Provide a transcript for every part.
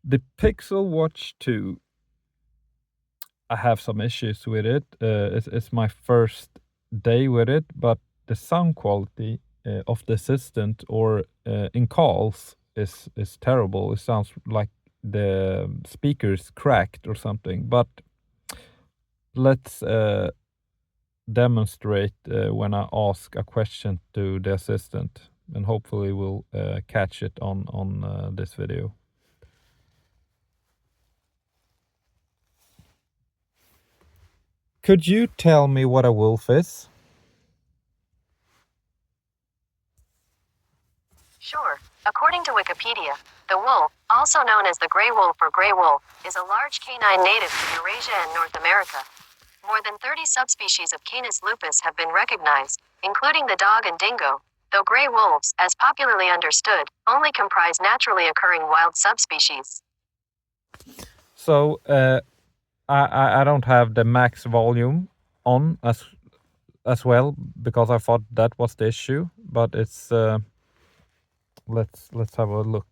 The Pixel Watch 2, I have some issues with it. It's my first day with it, but the sound quality of the assistant or in calls is terrible. It sounds like the speakers cracked or something. But let's demonstrate when I ask a question to the assistant, and hopefully we'll catch it on this video. Could you tell me what a wolf is? Sure. According to Wikipedia, the wolf, also known as the gray wolf or gray wolf, is a large canine native to Eurasia and North America. More than 30 subspecies of Canis lupus have been recognized, including the dog and dingo, though gray wolves, as popularly understood, only comprise naturally occurring wild subspecies. So I don't have the max volume on as well because I thought that was the issue, but it's let's have a look.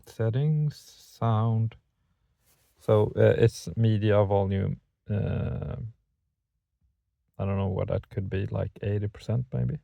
Settings, sound. So it's media volume. I don't know what that could be, like 80% maybe.